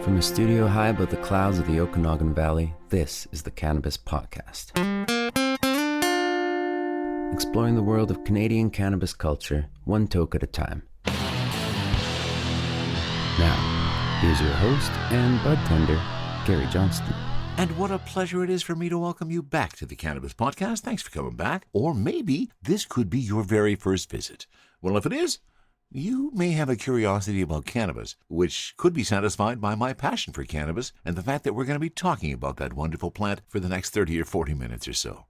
From a studio high above the clouds of the Okanagan Valley, this is the Cannabis Potcast. Exploring the world of Canadian cannabis culture, one toke at a time. Now, here's your host and bud tender, Gary Johnston. And what a pleasure it is for me to welcome you back to the Cannabis Podcast. Thanks for coming back. Or maybe this could be your very first visit. Well, if it is, you may have a curiosity about cannabis, which could be satisfied by my passion for cannabis and the fact that we're going to be talking about that wonderful plant for the next 30 or 40 minutes or so.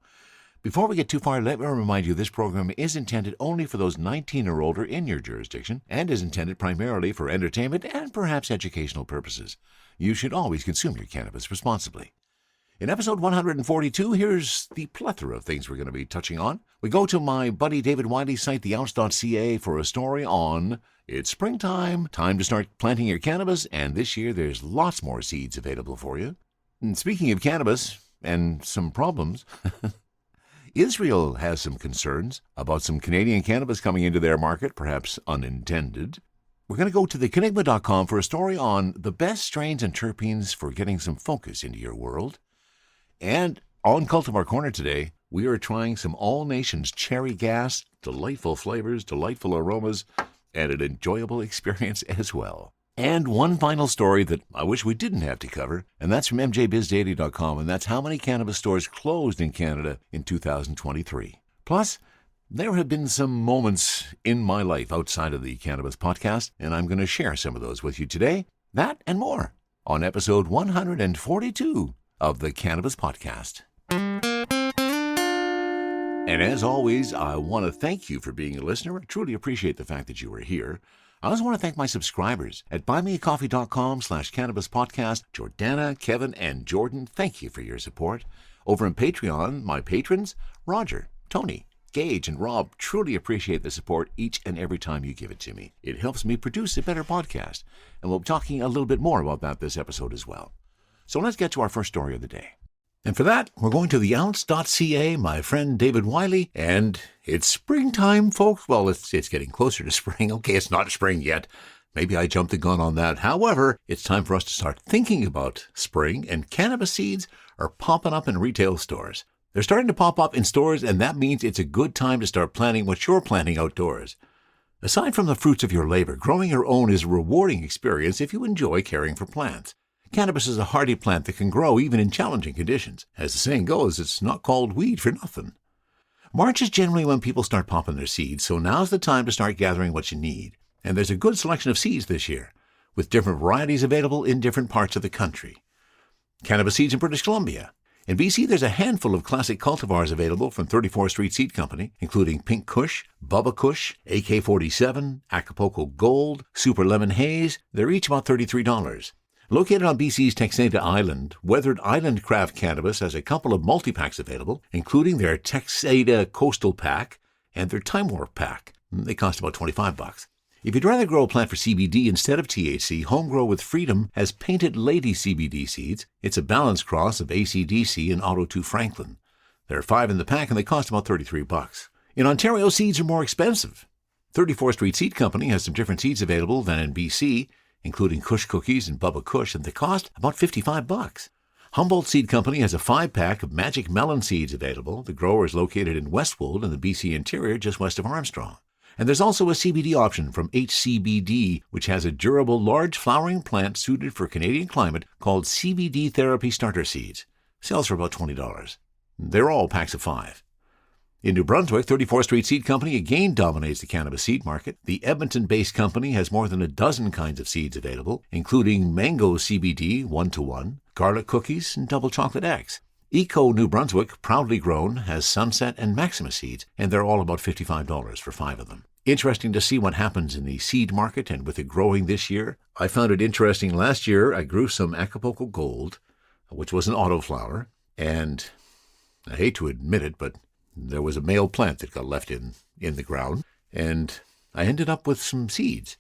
Before we get too far, let me remind you this program is intended only for those 19 or older in your jurisdiction and is intended primarily for entertainment and perhaps educational purposes. You should always consume your cannabis responsibly. In episode 142, here's the plethora of things we're going to be touching on. We go to my buddy David Wiley's site, theounce.ca, for a story on it's springtime, time to start planting your cannabis, and this year there's lots more seeds available for you. And speaking of cannabis and some problems, Israel has some concerns about some Canadian cannabis coming into their market, perhaps unintended. We're going to go to thecanigma.com for a story on the best strains and terpenes for getting some focus into your world. And on Cultivar Corner today, we are trying some All Nations Cherry Gas, delightful flavors, delightful aromas, and an enjoyable experience as well. And one final story that I wish we didn't have to cover, and that's from mjbizdaily.com, and that's how many cannabis stores closed in Canada in 2023. Plus, there have been some moments in my life outside of the Cannabis Podcast, and I'm going to share some of those with you today. That and more on episode 142 of the Cannabis Podcast. And as always, I want to thank you for being a listener. I truly appreciate the fact that you are here. I also want to thank my subscribers at buymeacoffee.com/cannabispodcast. Jordana, Kevin, and Jordan, thank you for your support. Over on Patreon, my patrons, Roger, Tony, Gage, and Rob, truly appreciate the support each and every time you give it to me. It helps me produce a better podcast, and we'll be talking a little bit more about that this episode as well. So let's get to our first story of the day. And for that, we're going to theounce.ca, my friend David Wiley, and it's springtime, folks. Well, it's getting closer to spring. Okay, it's not spring yet. Maybe I jumped the gun on that. However, it's time for us to start thinking about spring, and cannabis seeds are popping up in retail stores. They're starting to pop up in stores, and that means it's a good time to start planting what you're planting outdoors. Aside from the fruits of your labor, growing your own is a rewarding experience if you enjoy caring for plants. Cannabis is a hardy plant that can grow even in challenging conditions. As the saying goes, it's not called weed for nothing. March is generally when people start popping their seeds, so now's the time to start gathering what you need. And there's a good selection of seeds this year, with different varieties available in different parts of the country. Cannabis seeds in British Columbia. In BC, there's a handful of classic cultivars available from 34th Street Seed Company, including Pink Kush, Bubba Kush, AK-47, Acapulco Gold, Super Lemon Haze. They're each about $33. Located on BC's Texada Island, Weathered Island Craft Cannabis has a couple of multi-packs available, including their Texada Coastal Pack and their Time Warp Pack. They cost about $25. If you'd rather grow a plant for CBD instead of THC, Homegrow with Freedom has Painted Lady CBD seeds. It's a balanced cross of AC/DC and Auto 2 Franklin. There are 5 in the pack and they cost about $33. In Ontario, seeds are more expensive. 34th Street Seed Company has some different seeds available than in BC, including Kush Cookies and Bubba Kush, and they cost about $55. Humboldt Seed Company has a 5-pack of Magic Melon seeds available. The grower is located in Westwold in the BC interior, just west of Armstrong. And there's also a CBD option from HCBD, which has a durable, large flowering plant suited for Canadian climate called CBD Therapy Starter Seeds. Sells for about $20. They're all packs of 5. In New Brunswick, 34th Street Seed Company again dominates the cannabis seed market. The Edmonton-based company has more than a dozen kinds of seeds available, including Mango CBD 1-to-1, Garlic Cookies, and Double Chocolate X. Eco New Brunswick, proudly grown, has Sunset and Maximus seeds, and they're all about $55 for 5 of them. Interesting to see what happens in the seed market and with it growing this year. I found it interesting. Last year, I grew some Acapulco Gold, which was an autoflower, and I hate to admit it, but there was a male plant that got left in the ground, and I ended up with some seeds.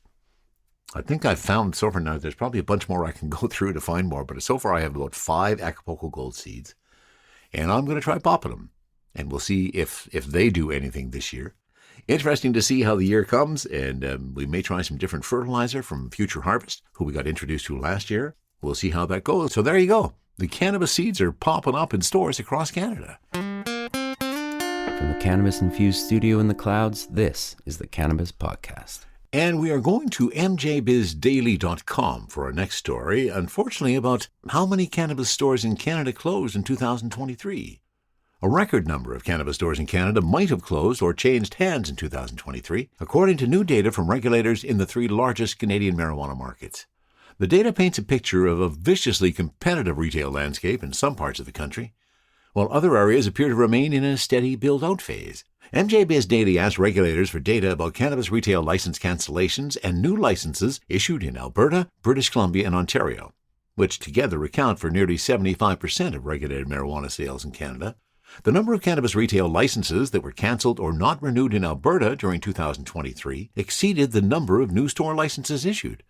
I think I've found so far now, there's probably a bunch more I can go through to find more, but so far I have about 5 Acapulco Gold seeds, and I'm going to try popping them, and we'll see if they do anything this year. Interesting to see how the year comes, and we may try some different fertilizer from Future Harvest, who we got introduced to last year. We'll see how that goes. So there you go. The cannabis seeds are popping up in stores across Canada. From the cannabis-infused studio in the clouds, this is the Cannabis Podcast. And we are going to mjbizdaily.com for our next story, unfortunately about how many cannabis stores in Canada closed in 2023. A record number of cannabis stores in Canada might have closed or changed hands in 2023, according to new data from regulators in the three largest Canadian marijuana markets. The data paints a picture of a viciously competitive retail landscape in some parts of the country, while other areas appear to remain in a steady build-out phase. MJ Biz Daily asked regulators for data about cannabis retail license cancellations and new licenses issued in Alberta, British Columbia, and Ontario, which together account for nearly 75% of regulated marijuana sales in Canada. The number of cannabis retail licenses that were cancelled or not renewed in Alberta during 2023 exceeded the number of new store licenses issued,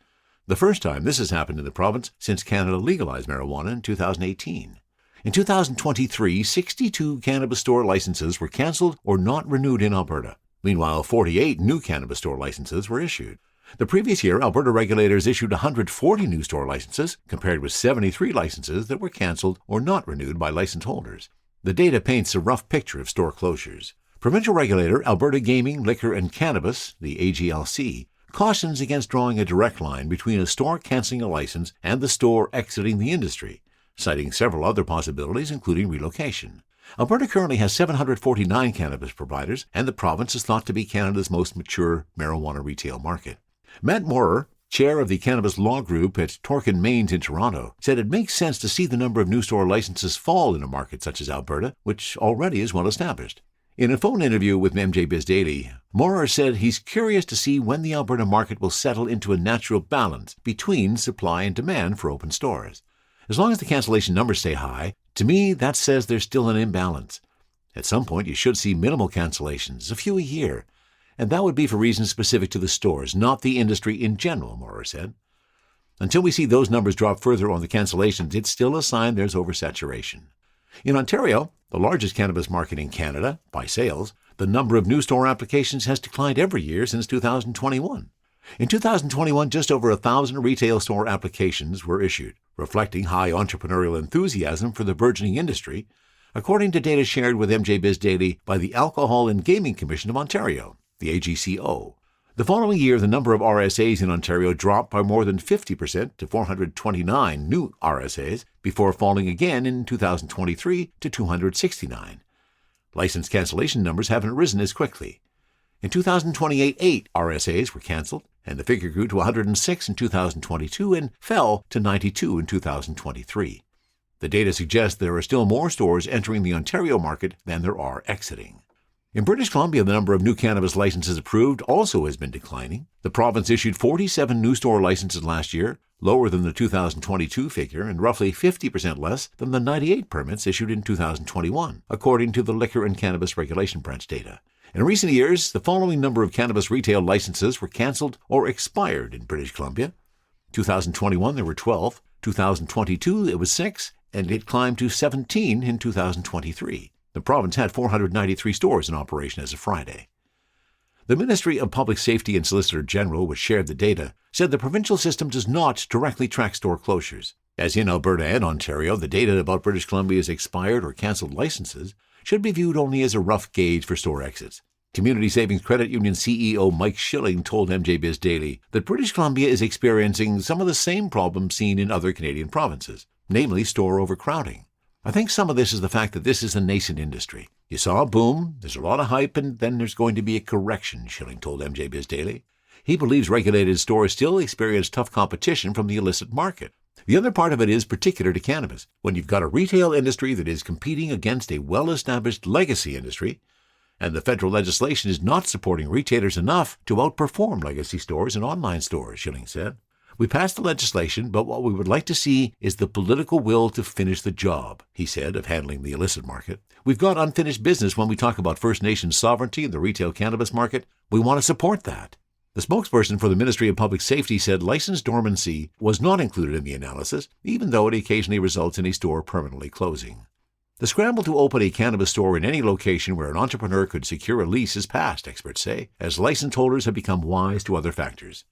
the first time this has happened in the province since Canada legalized marijuana in 2018. In 2023, 62 cannabis store licenses were cancelled or not renewed in Alberta. Meanwhile, 48 new cannabis store licenses were issued. The previous year, Alberta regulators issued 140 new store licenses, compared with 73 licenses that were cancelled or not renewed by license holders. The data paints a rough picture of store closures. Provincial regulator Alberta Gaming, Liquor and Cannabis, the AGLC, cautions against drawing a direct line between a store cancelling a license and the store exiting the industry, citing several other possibilities, including relocation. Alberta currently has 749 cannabis providers, and the province is thought to be Canada's most mature marijuana retail market. Matt Moorer, chair of the Cannabis Law Group at Torkin Mains in Toronto, said it makes sense to see the number of new store licenses fall in a market such as Alberta, which already is well established. In a phone interview with MJ Biz Daily, Moorer said he's curious to see when the Alberta market will settle into a natural balance between supply and demand for open stores. As long as the cancellation numbers stay high, to me that says there's still an imbalance. At some point you should see minimal cancellations, a few a year, and that would be for reasons specific to the stores, not the industry in general, Moorer said. Until we see those numbers drop further on the cancellations, it's still a sign there's oversaturation. In Ontario, the largest cannabis market in Canada, by sales, the number of new store applications has declined every year since 2021. In 2021, just over 1,000 retail store applications were issued, reflecting high entrepreneurial enthusiasm for the burgeoning industry, according to data shared with MJ Biz Daily by the Alcohol and Gaming Commission of Ontario, the AGCO. The following year, the number of RSAs in Ontario dropped by more than 50% to 429 new RSAs, before falling again in 2023 to 269. License cancellation numbers haven't risen as quickly. In 2028, 8 RSAs were cancelled, and the figure grew to 106 in 2022 and fell to 92 in 2023. The data suggests there are still more stores entering the Ontario market than there are exiting. In British Columbia, the number of new cannabis licenses approved also has been declining. The province issued 47 new store licenses last year, lower than the 2022 figure and roughly 50% less than the 98 permits issued in 2021, according to the Liquor and Cannabis Regulation Branch data. In recent years, the following number of cannabis retail licenses were cancelled or expired in British Columbia. 2021, there were 12. 2022, it was 6, and it climbed to 17 in 2023. The province had 493 stores in operation as of Friday. The Ministry of Public Safety and Solicitor General, which shared the data, said the provincial system does not directly track store closures. As in Alberta and Ontario, the data about British Columbia's expired or cancelled licenses should be viewed only as a rough gauge for store exits. Community Savings Credit Union CEO Mike Schilling told MJ Biz Daily that British Columbia is experiencing some of the same problems seen in other Canadian provinces, namely store overcrowding. I think some of this is the fact that this is a nascent industry. You saw a boom, there's a lot of hype, and then there's going to be a correction, Schilling told MJ Biz Daily. He believes regulated stores still experience tough competition from the illicit market. The other part of it is particular to cannabis. When you've got a retail industry that is competing against a well-established legacy industry, and the federal legislation is not supporting retailers enough to outperform legacy stores and online stores, Schilling said. We passed the legislation, but what we would like to see is the political will to finish the job, he said, of handling the illicit market. We've got unfinished business when we talk about First Nations sovereignty in the retail cannabis market. We want to support that. The spokesperson for the Ministry of Public Safety said license dormancy was not included in the analysis, even though it occasionally results in a store permanently closing. The scramble to open a cannabis store in any location where an entrepreneur could secure a lease is past, experts say, as license holders have become wise to other factors.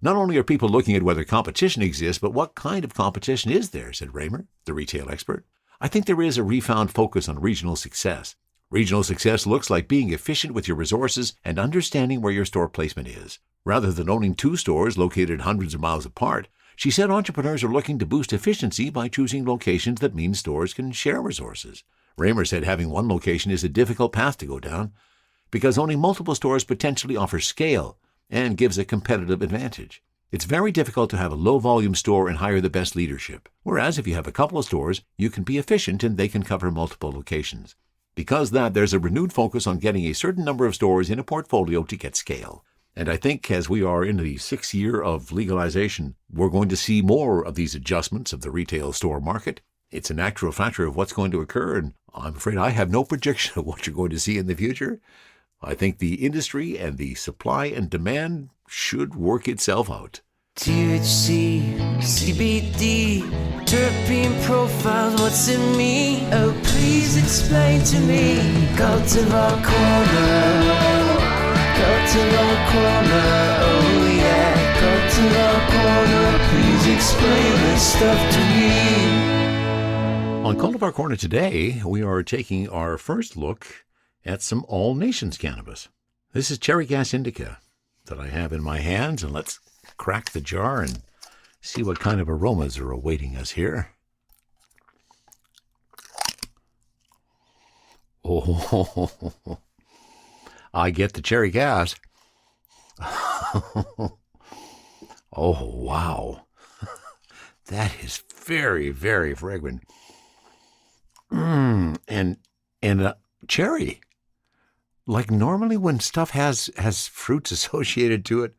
Not only are people looking at whether competition exists, but what kind of competition is there, said Raymer, the retail expert. I think there is a refound focus on regional success. Regional success looks like being efficient with your resources and understanding where your store placement is. Rather than owning two stores located hundreds of miles apart, she said entrepreneurs are looking to boost efficiency by choosing locations that mean stores can share resources. Raymer said having one location is a difficult path to go down because owning multiple stores potentially offers scale and gives a competitive advantage. It's very difficult to have a low-volume store and hire the best leadership, whereas if you have a couple of stores, you can be efficient and they can cover multiple locations. Because of that, there's a renewed focus on getting a certain number of stores in a portfolio to get scale. And I think as we are in the 6th year of legalization, we're going to see more of these adjustments of the retail store market. It's a natural factor of what's going to occur, and I'm afraid I have no prediction of what you're going to see in the future. I think the industry and the supply and demand should work itself out. THC, CBD, terpene profiles, what's in me? Oh, please explain to me. Cultivar Corner, Cultivar Corner, oh yeah. Cultivar Corner, please explain this stuff to me. On Cultivar Corner today, we are taking our first look at some All Nations cannabis. This is cherry gas indica that I have in my hands, and let's crack the jar and see what kind of aromas are awaiting us here. Oh, I get the cherry gas. Oh, wow. That is very, very fragrant. And cherry. Like normally when stuff has fruits associated to it,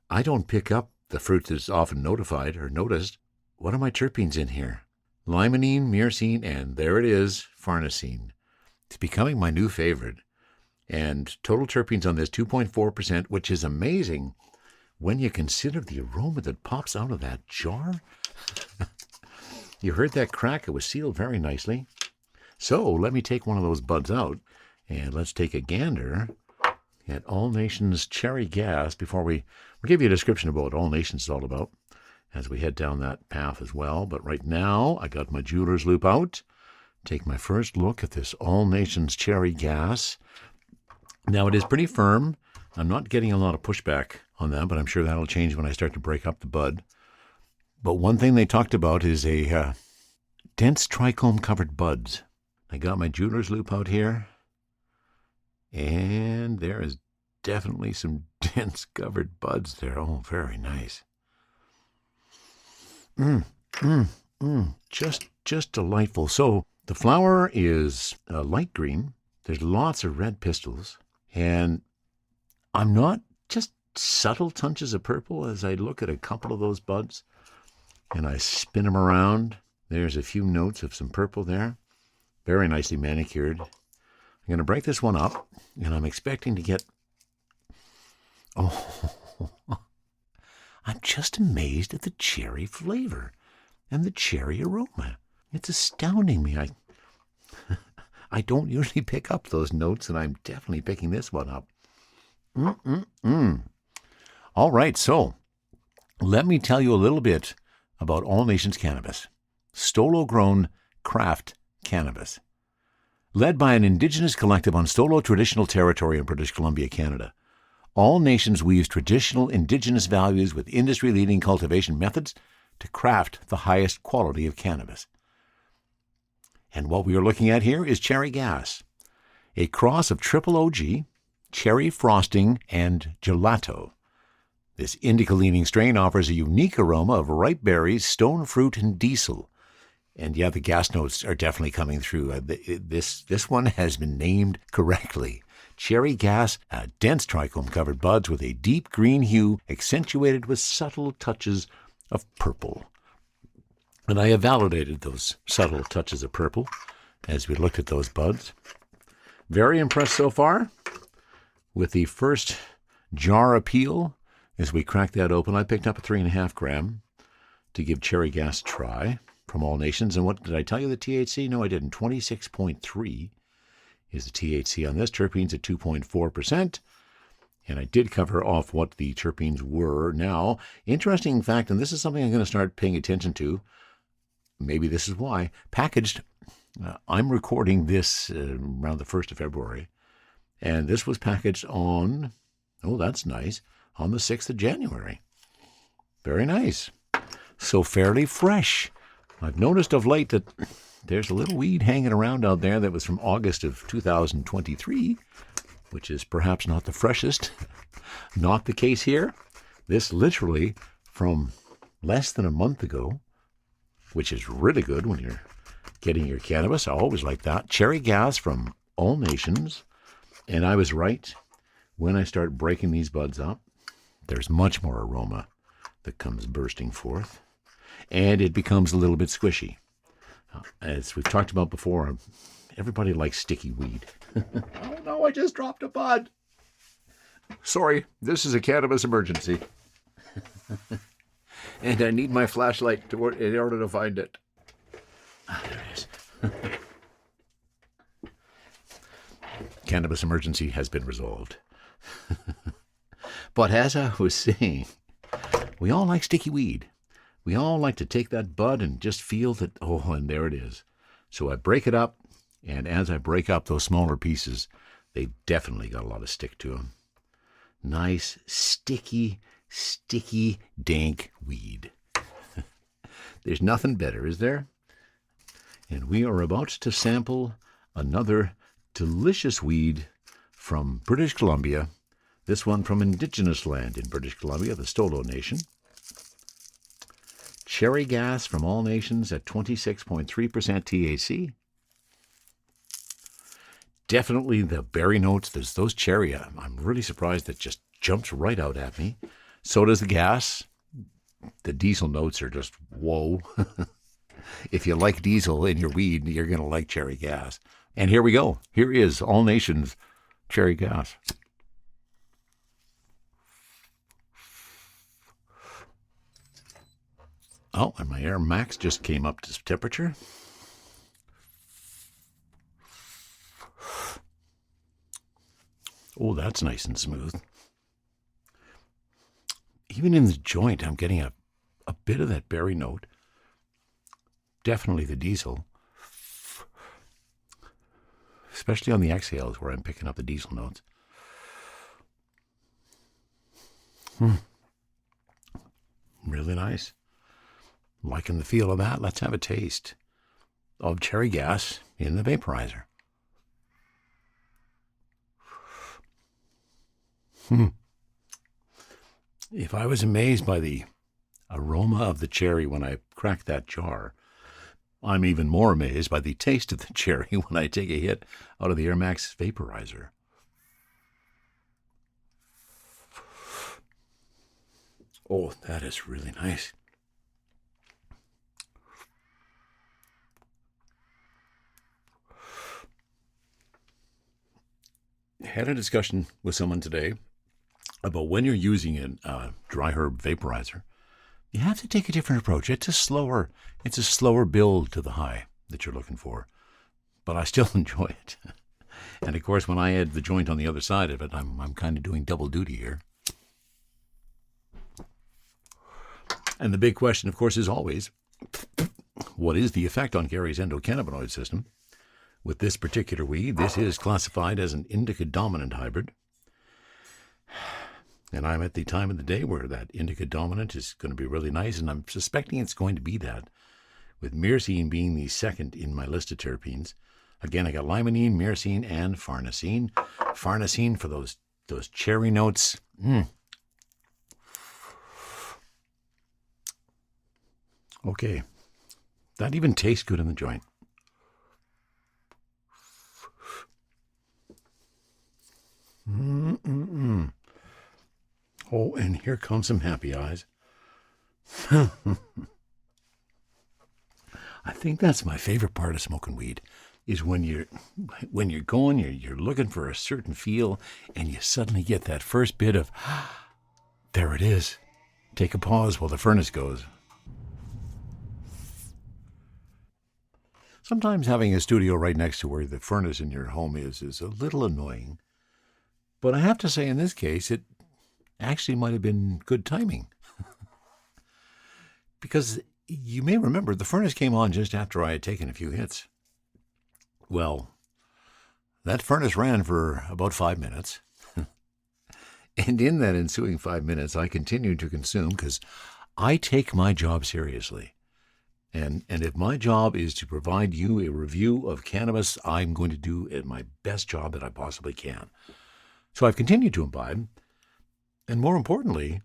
I don't pick up the fruit that's often notified or noticed. What are my terpenes in here? Limonene, myrcene, and there it is, farnesene. It's becoming my new favorite. And total terpenes on this, 2.4%, which is amazing when you consider the aroma that pops out of that jar. You heard that crack? It was sealed very nicely. So let me take one of those buds out, and let's take a gander at All Nations Cherry Gas before we'll give you a description of what All Nations is all about as we head down that path as well. But right now, I got my jeweler's loop out. Take my first look at this All Nations Cherry Gas. Now, it is pretty firm. I'm not getting a lot of pushback on that, but I'm sure that'll change when I start to break up the bud. But one thing they talked about is a dense trichome-covered buds. I got my jeweler's loop out here. And there is definitely some dense covered buds there. Oh, very nice. Just delightful. So the flower is light green. There's lots of red pistils. And I'm not just subtle touches of purple as I look at a couple of those buds. And I spin them around. There's a few notes of some purple there. Very nicely manicured. I'm going to break this one up, and I'm expecting to get... Oh, I'm just amazed at the cherry flavor and the cherry aroma. It's astounding me. I don't usually pick up those notes, and I'm definitely picking this one up. All right, so let me tell you a little bit about All Nations Cannabis. Stolo-grown craft cannabis. Led by an indigenous collective on Stolo traditional territory in British Columbia, Canada, All Nations weaves traditional indigenous values with industry-leading cultivation methods to craft the highest quality of cannabis. And what we are looking at here is Cherry Gas, a cross of triple OG, cherry frosting, and gelato. This indica-leaning strain offers a unique aroma of ripe berries, stone fruit, and diesel. And yeah, the gas notes are definitely coming through. This one has been named correctly. Cherry Gas, dense trichome-covered buds with a deep green hue accentuated with subtle touches of purple. And I have validated those subtle touches of purple as we looked at those buds. Very impressed so far with the first jar appeal. As we cracked that open, I picked up a 3.5 gram to give Cherry Gas a try from All Nations. And what did I tell you the THC? No, I didn't. 26.3 is the THC on this. Terpenes at 2.4%. And I did cover off what the terpenes were. Now, interesting fact, and this is something I'm going to start paying attention to. Maybe this is why. Packaged, I'm recording this around the 1st of February. And this was packaged on, oh, that's nice, on the 6th of January. Very nice. So fairly fresh. I've noticed of late that there's a little weed hanging around out there that was from August of 2023, which is perhaps not the freshest. Not the case here. This literally from less than a month ago, which is really good when you're getting your cannabis. I always like that. Cherry gas from All Nations. And I was right. When I start breaking these buds up, there's much more aroma that comes bursting forth. And it becomes a little bit squishy. As we've talked about before, everybody likes sticky weed. Oh no, I just dropped a bud. Sorry, this is a cannabis emergency. And I need my flashlight in order to find it. Ah, there it is. Cannabis emergency has been resolved. But as I was saying, we all like sticky weed. We all like to take that bud and just feel that, oh, and there it is. So I break it up, and as I break up those smaller pieces, they definitely got a lot of stick to them. Nice, sticky, dank weed. There's nothing better, is there? And we are about to sample another delicious weed from British Columbia. This one from indigenous land in British Columbia, the Stolo Nation. Cherry gas from All Nations at 26.3% THC. Definitely the berry notes. There's those cherry. I'm really surprised that just jumps right out at me. So does the gas. The diesel notes are just whoa. If you like diesel in your weed, you're going to like cherry gas. And here we go. Here is All Nations cherry gas. Oh, and my air max just came up to temperature. Oh, that's nice and smooth. Even in the joint, I'm getting a bit of that berry note. Definitely the diesel. Especially on the exhales where I'm picking up the diesel notes. Really nice. Liking the feel of that. Let's have a taste of cherry gas in the vaporizer. If I was amazed by the aroma of the cherry when I crack that jar, I'm even more amazed by the taste of the cherry when I take a hit out of the Air Max vaporizer. Oh, that is really nice. Had a discussion with someone today about when you're using a dry herb vaporizer, you have to take a different approach. It's a slower build to the high that you're looking for, but I still enjoy it. And of course, when I add the joint on the other side of it, I'm kind of doing double duty here. And the big question, of course, is always, what is the effect on Gary's endocannabinoid system? With this particular weed, this is classified as an indica dominant hybrid. And I'm at the time of the day where that indica dominant is going to be really nice, and I'm suspecting it's going to be that, with myrcene being the second in my list of terpenes. Again, I got limonene, myrcene, and farnesene. Farnesene for those cherry notes. Okay, that even tastes good in the joint. Oh, and here comes some happy eyes. I think that's my favorite part of smoking weed, is when you're looking for a certain feel, and you suddenly get that first bit of, there it is. Take a pause while the furnace goes. Sometimes having a studio right next to where the furnace in your home is a little annoying. But I have to say, in this case, it actually might have been good timing. Because you may remember the furnace came on just after I had taken a few hits. Well, that furnace ran for about 5 minutes. And in that ensuing 5 minutes, I continued to consume because I take my job seriously. And if my job is to provide you a review of cannabis, I'm going to do it my best job that I possibly can. So I've continued to imbibe. And more importantly,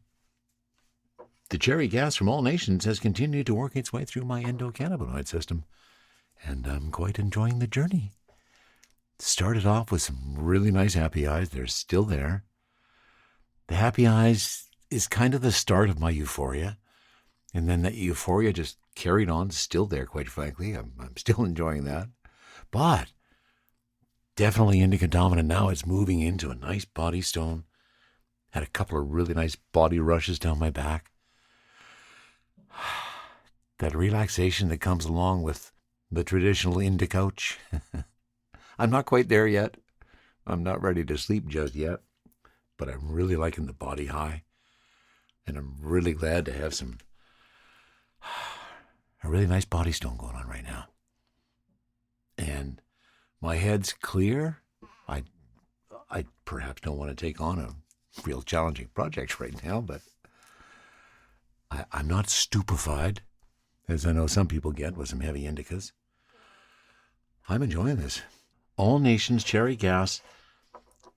the cherry gas from all nations has continued to work its way through my endocannabinoid system. And I'm quite enjoying the journey. Started off with some really nice happy eyes. They're still there. The happy eyes is kind of the start of my euphoria. And then that euphoria just carried on, still there, quite frankly. I'm still enjoying that. But definitely indica dominant now. It's moving into a nice body stone. Had a couple of really nice body rushes down my back. That relaxation that comes along with the traditional indica couch. I'm not quite there yet. I'm not ready to sleep just yet. But I'm really liking the body high. And I'm really glad to have a really nice body stone going on right now. And my head's clear. I perhaps don't want to take on a real challenging project right now, but I'm not stupefied, as I know some people get with some heavy indicas. I'm enjoying this. All Nations Cherry Gas.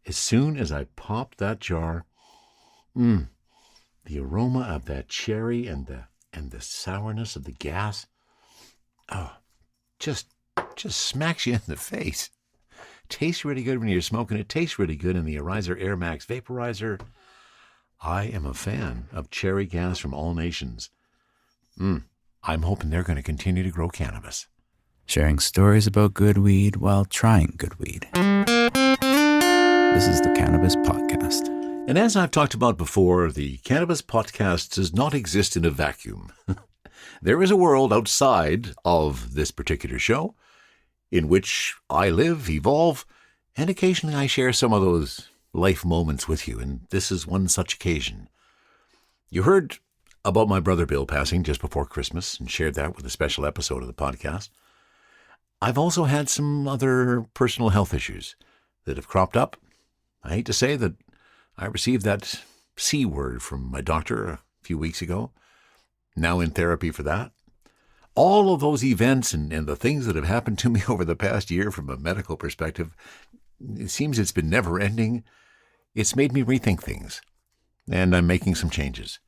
As soon as I popped that jar, the aroma of that cherry and the sourness of the gas, just smacks you in the face. Tastes really good when you're smoking it. Tastes really good in the Arizer Air Max vaporizer. I am a fan of cherry gas from All Nations. I'm hoping they're going to continue to grow cannabis. Sharing stories about good weed while trying good weed. This is the Cannabis Podcast. And as I've talked about before, the Cannabis Podcast does not exist in a vacuum. There is a world outside of this particular show in which I live, evolve, and occasionally I share some of those life moments with you, and this is one such occasion. You heard about my brother Bill passing just before Christmas and shared that with a special episode of the podcast. I've also had some other personal health issues that have cropped up. I hate to say that I received that C word from my doctor a few weeks ago, now in therapy for that. All of those events and the things that have happened to me over the past year from a medical perspective, it seems it's been never ending. It's made me rethink things, and I'm making some changes.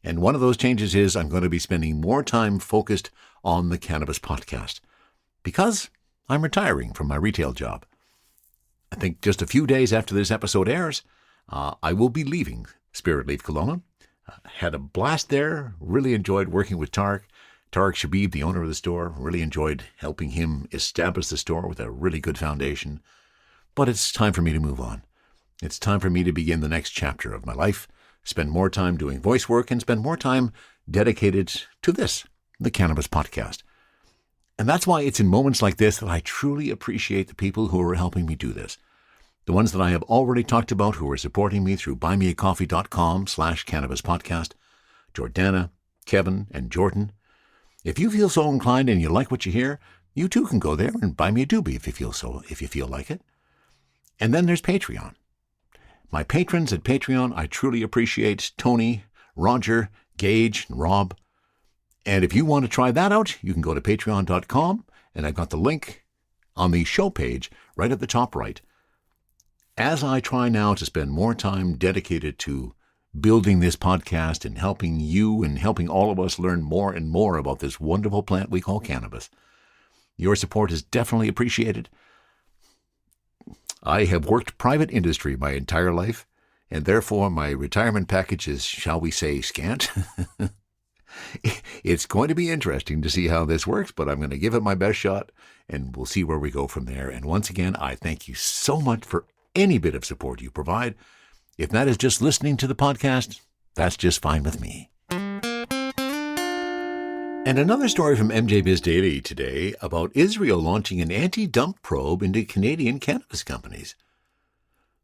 And one of those changes is I'm going to be spending more time focused on the Cannabis Podcast because I'm retiring from my retail job. I think just a few days after this episode airs, I will be leaving Spirit Leaf Kelowna. Had a blast there, really enjoyed working with Tarek Shabib, the owner of the store. Really enjoyed helping him establish the store with a really good foundation. But it's time for me to move on. It's time for me to begin the next chapter of my life, spend more time doing voice work, and spend more time dedicated to this, the Cannabis Podcast. And that's why it's in moments like this that I truly appreciate the people who are helping me do this. The ones that I have already talked about who are supporting me through buymeacoffee.com/cannabispodcast, Jordana, Kevin, and Jordan. If you feel so inclined and you like what you hear, you too can go there and buy me a doobie if you feel like it. And then there's Patreon. My patrons at Patreon, I truly appreciate Tony, Roger, Gage, and Rob. And if you want to try that out, you can go to patreon.com, and I've got the link on the show page right at the top right. As I try now to spend more time dedicated to building this podcast and helping you and helping all of us learn more and more about this wonderful plant we call cannabis, your support is definitely appreciated. I have worked private industry my entire life, and therefore my retirement package is, shall we say, scant. It's going to be interesting to see how this works, but I'm going to give it my best shot, and we'll see where we go from there. And once again, I thank you so much for any bit of support you provide. If that is just listening to the podcast, that's just fine with me. And another story from MJ Biz Daily today about Israel launching an anti-dump probe into Canadian cannabis companies.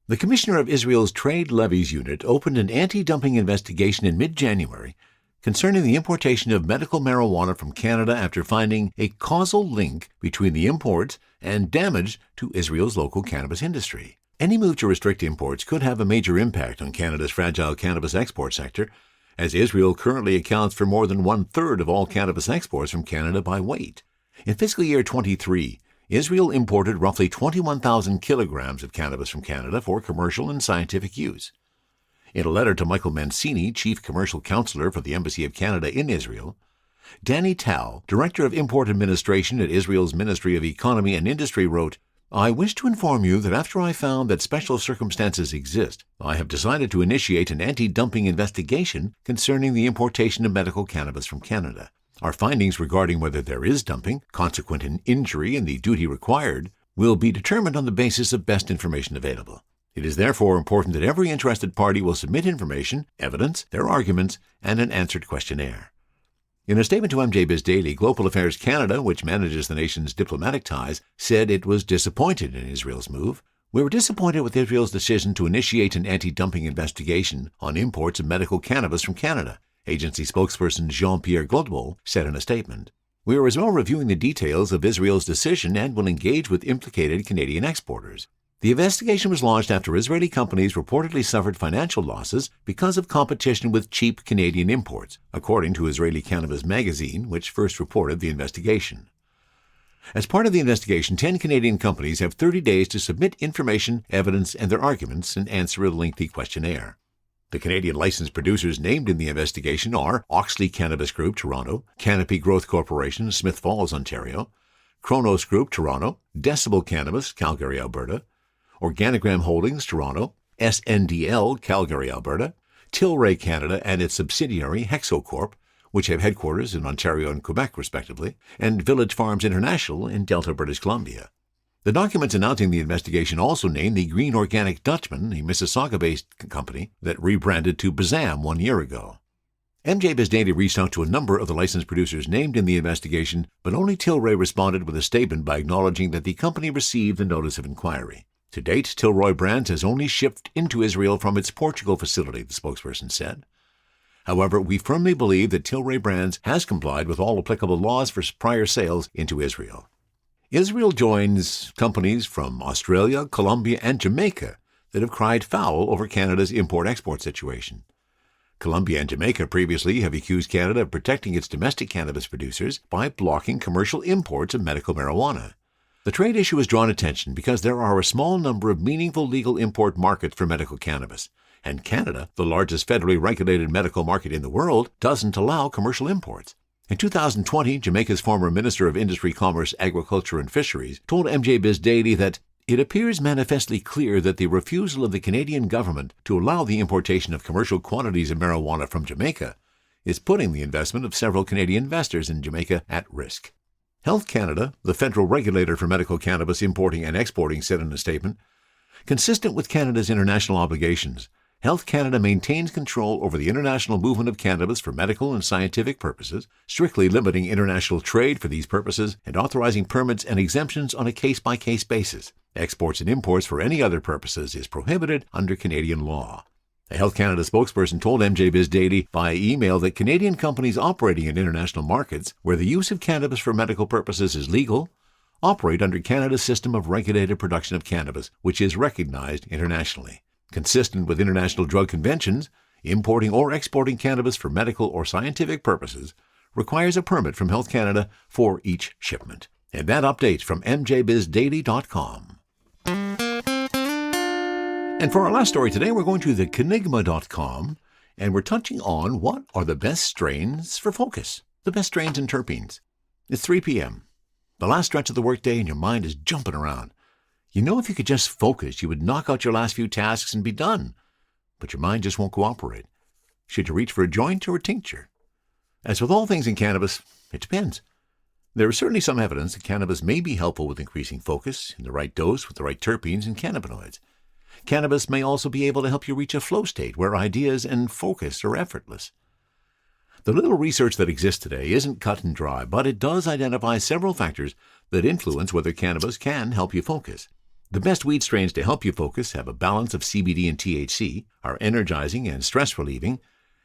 The Commissioner of Israel's Trade Levies Unit opened an anti-dumping investigation in mid-January concerning the importation of medical marijuana from Canada after finding a causal link between the imports and damage to Israel's local cannabis industry. Any move to restrict imports could have a major impact on Canada's fragile cannabis export sector, as Israel currently accounts for more than one-third of all cannabis exports from Canada by weight. In fiscal year 23, Israel imported roughly 21,000 kilograms of cannabis from Canada for commercial and scientific use. In a letter to Michael Mancini, Chief Commercial Counselor for the Embassy of Canada in Israel, Danny Tal, Director of Import Administration at Israel's Ministry of Economy and Industry, wrote, "I wish to inform you that after I found that special circumstances exist, I have decided to initiate an anti-dumping investigation concerning the importation of medical cannabis from Canada. Our findings regarding whether there is dumping, consequent in injury, and the duty required will be determined on the basis of best information available. It is therefore important that every interested party will submit information, evidence, their arguments, and an answered questionnaire." In a statement to MJ Biz Daily, Global Affairs Canada, which manages the nation's diplomatic ties, said it was disappointed in Israel's move. "We were disappointed with Israel's decision to initiate an anti-dumping investigation on imports of medical cannabis from Canada," agency spokesperson Jean-Pierre Godbout said in a statement. "We are as well reviewing the details of Israel's decision and will engage with implicated Canadian exporters. The investigation was launched after Israeli companies reportedly suffered financial losses because of competition with cheap Canadian imports, according to Israeli Cannabis Magazine, which first reported the investigation. As part of the investigation, 10 Canadian companies have 30 days to submit information, evidence, and their arguments and answer a lengthy questionnaire. The Canadian licensed producers named in the investigation are Auxley Cannabis Group, Toronto; Canopy Growth Corporation, Smith Falls, Ontario; Kronos Group, Toronto; Decibel Cannabis, Calgary, Alberta; Organigram Holdings, Toronto; SNDL, Calgary, Alberta; Tilray Canada and its subsidiary Hexocorp, which have headquarters in Ontario and Quebec, respectively; and Village Farms International in Delta, British Columbia. The documents announcing the investigation also name the Green Organic Dutchman, a Mississauga-based company that rebranded to Bazam 1 year ago. MJ Biz Daily reached out to a number of the licensed producers named in the investigation, but only Tilray responded with a statement by acknowledging that the company received the notice of inquiry. To date, Tilray Brands has only shipped into Israel from its Portugal facility, the spokesperson said. However, we firmly believe that Tilray Brands has complied with all applicable laws for prior sales into Israel. Israel joins companies from Australia, Colombia, and Jamaica that have cried foul over Canada's import-export situation. Colombia and Jamaica previously have accused Canada of protecting its domestic cannabis producers by blocking commercial imports of medical marijuana. The trade issue has drawn attention because there are a small number of meaningful legal import markets for medical cannabis, and Canada, the largest federally regulated medical market in the world, doesn't allow commercial imports. In 2020, Jamaica's former Minister of Industry, Commerce, Agriculture and Fisheries told MJ Biz Daily that it appears manifestly clear that the refusal of the Canadian government to allow the importation of commercial quantities of marijuana from Jamaica is putting the investment of several Canadian investors in Jamaica at risk. Health Canada, the federal regulator for medical cannabis importing and exporting, said in a statement, "Consistent with Canada's international obligations, Health Canada maintains control over the international movement of cannabis for medical and scientific purposes, strictly limiting international trade for these purposes and authorizing permits and exemptions on a case-by-case basis. Exports and imports for any other purposes is prohibited under Canadian law." A Health Canada spokesperson told MJ Biz Daily via email that Canadian companies operating in international markets where the use of cannabis for medical purposes is legal operate under Canada's system of regulated production of cannabis, which is recognized internationally. Consistent with international drug conventions, importing or exporting cannabis for medical or scientific purposes requires a permit from Health Canada for each shipment. And that update from mjbizdaily.com. And for our last story today, we're going to thecanigma.com, and we're touching on what are the best strains for focus, the best strains and terpenes. It's 3 p.m., the last stretch of the workday, and your mind is jumping around. You know, if you could just focus, you would knock out your last few tasks and be done. But your mind just won't cooperate. Should you reach for a joint or a tincture? As with all things in cannabis, it depends. There is certainly some evidence that cannabis may be helpful with increasing focus in the right dose with the right terpenes and cannabinoids. Cannabis may also be able to help you reach a flow state where ideas and focus are effortless. The little research that exists today isn't cut and dry, but it does identify several factors that influence whether cannabis can help you focus. The best weed strains to help you focus have a balance of CBD and THC, are energizing and stress-relieving,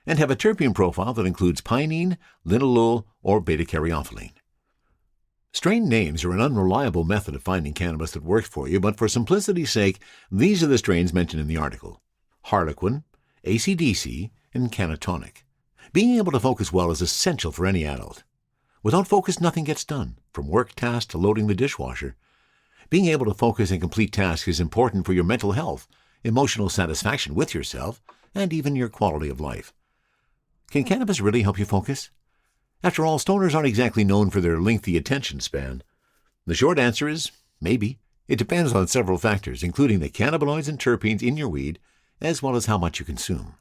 and have a terpene profile that includes pinene, linalool, or beta-caryophyllene. Strain names are an unreliable method of finding cannabis that works for you, but for simplicity's sake, these are the strains mentioned in the article: Harlequin, AC/DC, and Canatonic. Being able to focus well is essential for any adult. Without focus, nothing gets done, from work tasks to loading the dishwasher. Being able to focus and complete tasks is important for your mental health, emotional satisfaction with yourself, and even your quality of life. Can cannabis really help you focus? After all, stoners aren't exactly known for their lengthy attention span. The short answer is maybe. It depends on several factors, including the cannabinoids and terpenes in your weed, as well as how much you consume.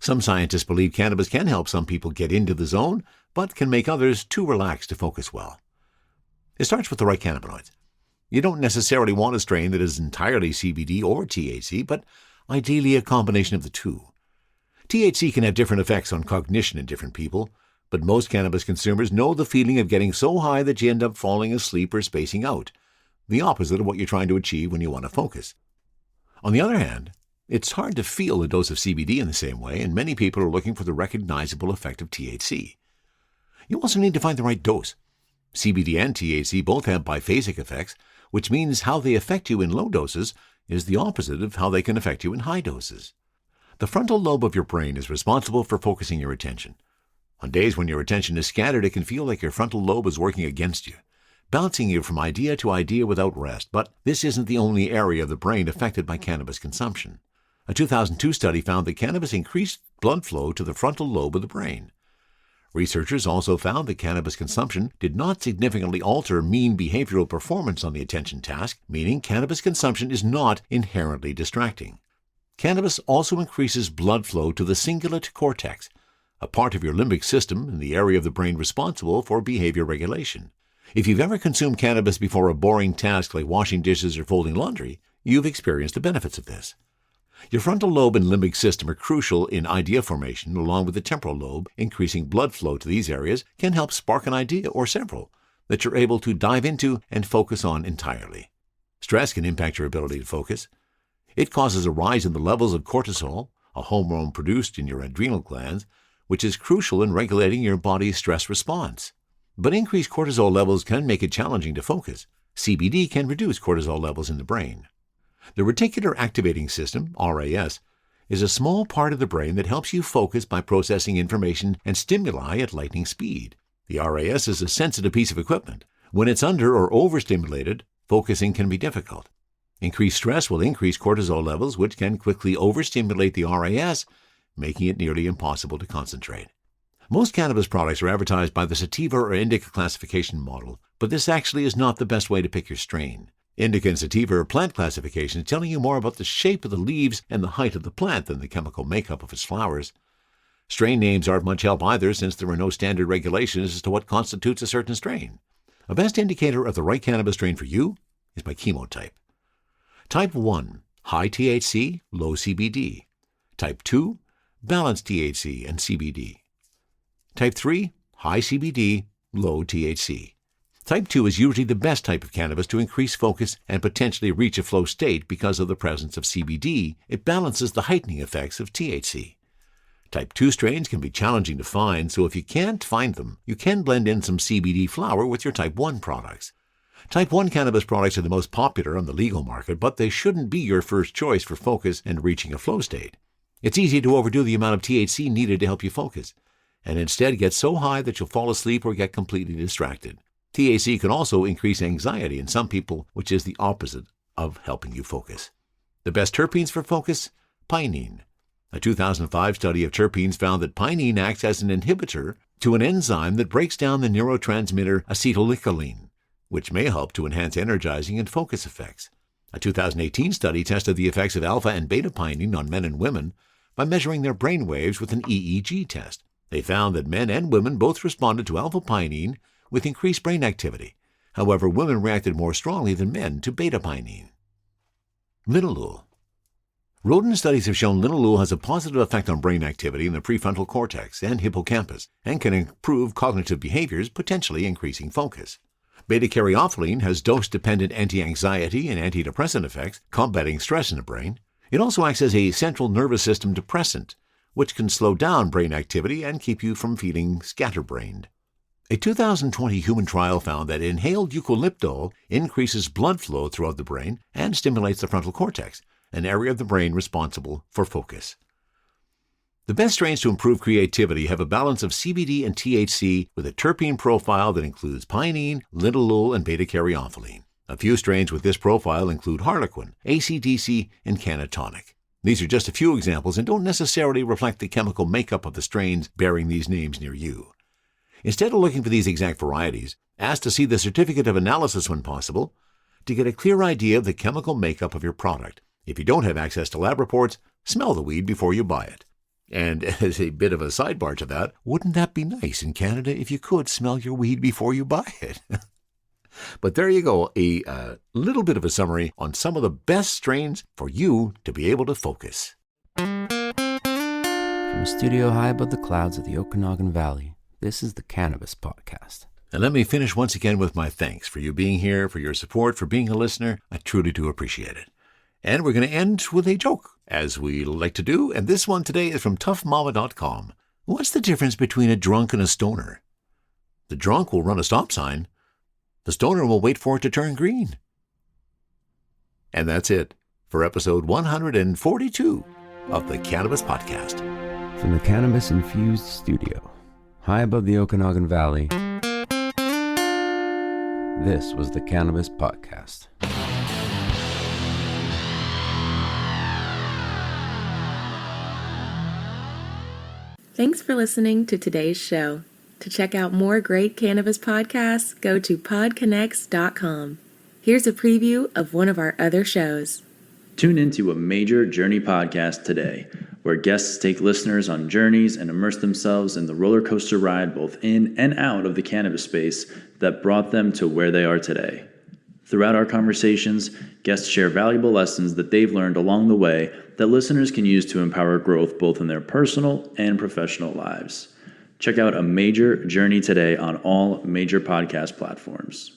Some scientists believe cannabis can help some people get into the zone, but can make others too relaxed to focus well. It starts with the right cannabinoids. You don't necessarily want a strain that is entirely CBD or THC, but ideally a combination of the two. THC can have different effects on cognition in different people, but most cannabis consumers know the feeling of getting so high that you end up falling asleep or spacing out, the opposite of what you're trying to achieve when you want to focus. On the other hand, it's hard to feel a dose of CBD in the same way, and many people are looking for the recognizable effect of THC. You also need to find the right dose. CBD and THC both have biphasic effects, which means how they affect you in low doses is the opposite of how they can affect you in high doses. The frontal lobe of your brain is responsible for focusing your attention. On days when your attention is scattered, it can feel like your frontal lobe is working against you, bouncing you from idea to idea without rest. But this isn't the only area of the brain affected by cannabis consumption. A 2002 study found that cannabis increased blood flow to the frontal lobe of the brain. Researchers also found that cannabis consumption did not significantly alter mean behavioral performance on the attention task, meaning cannabis consumption is not inherently distracting. Cannabis also increases blood flow to the cingulate cortex, a part of your limbic system in the area of the brain responsible for behavior regulation. If you've ever consumed cannabis before a boring task like washing dishes or folding laundry, you've experienced the benefits of this. Your frontal lobe and limbic system are crucial in idea formation, along with the temporal lobe. Increasing blood flow to these areas can help spark an idea or several that you're able to dive into and focus on entirely. Stress can impact your ability to focus. It causes a rise in the levels of cortisol, a hormone produced in your adrenal glands, which is crucial in regulating your body's stress response. But increased cortisol levels can make it challenging to focus. CBD can reduce cortisol levels in the brain. The reticular activating system, RAS, is a small part of the brain that helps you focus by processing information and stimuli at lightning speed. The RAS is a sensitive piece of equipment. When it's under or overstimulated, focusing can be difficult. Increased stress will increase cortisol levels, which can quickly overstimulate the RAS, making it nearly impossible to concentrate. Most cannabis products are advertised by the sativa or indica classification model, but this actually is not the best way to pick your strain. Indica and sativa are plant classifications telling you more about the shape of the leaves and the height of the plant than the chemical makeup of its flowers. Strain names aren't much help either, since there are no standard regulations as to what constitutes a certain strain. A best indicator of the right cannabis strain for you is by chemotype. Type 1, high THC, low CBD. Type 2, balanced THC and CBD. Type 3, high CBD, low THC. Type 2 is usually the best type of cannabis to increase focus and potentially reach a flow state because of the presence of CBD. It balances the heightening effects of THC. Type 2 strains can be challenging to find, so if you can't find them, you can blend in some CBD flower with your Type 1 products. Type 1 cannabis products are the most popular on the legal market, but they shouldn't be your first choice for focus and reaching a flow state. It's easy to overdo the amount of THC needed to help you focus, and instead get so high that you'll fall asleep or get completely distracted. THC can also increase anxiety in some people, which is the opposite of helping you focus. The best terpenes for focus? Pinene. A 2005 study of terpenes found that pinene acts as an inhibitor to an enzyme that breaks down the neurotransmitter acetylcholine, which may help to enhance energizing and focus effects. A 2018 study tested the effects of alpha and beta pinene on men and women by measuring their brain waves with an EEG test. They found that men and women both responded to alpha pinene with increased brain activity. However, women reacted more strongly than men to beta pinene. Linalool. Rodent studies have shown linalool has a positive effect on brain activity in the prefrontal cortex and hippocampus and can improve cognitive behaviors, potentially increasing focus. Beta-caryophyllene has dose-dependent anti-anxiety and antidepressant effects, combating stress in the brain. It also acts as a central nervous system depressant, which can slow down brain activity and keep you from feeling scatterbrained. A 2020 human trial found that inhaled eucalyptol increases blood flow throughout the brain and stimulates the frontal cortex, an area of the brain responsible for focus. The best strains to improve creativity have a balance of CBD and THC with a terpene profile that includes pinene, linalool, and beta-caryophyllene. A few strains with this profile include Harlequin, AC/DC, and Cannatonic. These are just a few examples and don't necessarily reflect the chemical makeup of the strains bearing these names near you. Instead of looking for these exact varieties, ask to see the certificate of analysis when possible to get a clear idea of the chemical makeup of your product. If you don't have access to lab reports, smell the weed before you buy it. And as a bit of a sidebar to that, wouldn't that be nice in Canada if you could smell your weed before you buy it? But there you go, a little bit of a summary on some of the best strains for you to be able to focus. From a studio high above the clouds of the Okanagan Valley, this is the Cannabis Podcast. And let me finish once again with my thanks for you being here, for your support, for being a listener. I truly do appreciate it. And we're going to end with a joke, as we like to do, and this one today is from toughmama.com. What's the difference between a drunk and a stoner? The drunk will run a stop sign. The stoner will wait for it to turn green. And that's it for episode 142 of the Cannabis Podcast. From the cannabis-infused studio, high above the Okanagan Valley, this was the Cannabis Podcast. Thanks for listening to today's show. To check out more great cannabis podcasts, go to podconnects.com. Here's a preview of one of our other shows. Tune into a Major Journey podcast today, where guests take listeners on journeys and immerse themselves in the roller coaster ride both in and out of the cannabis space that brought them to where they are today. Throughout our conversations, guests share valuable lessons that they've learned along the way that listeners can use to empower growth both in their personal and professional lives. Check out A Major Journey today on all major podcast platforms.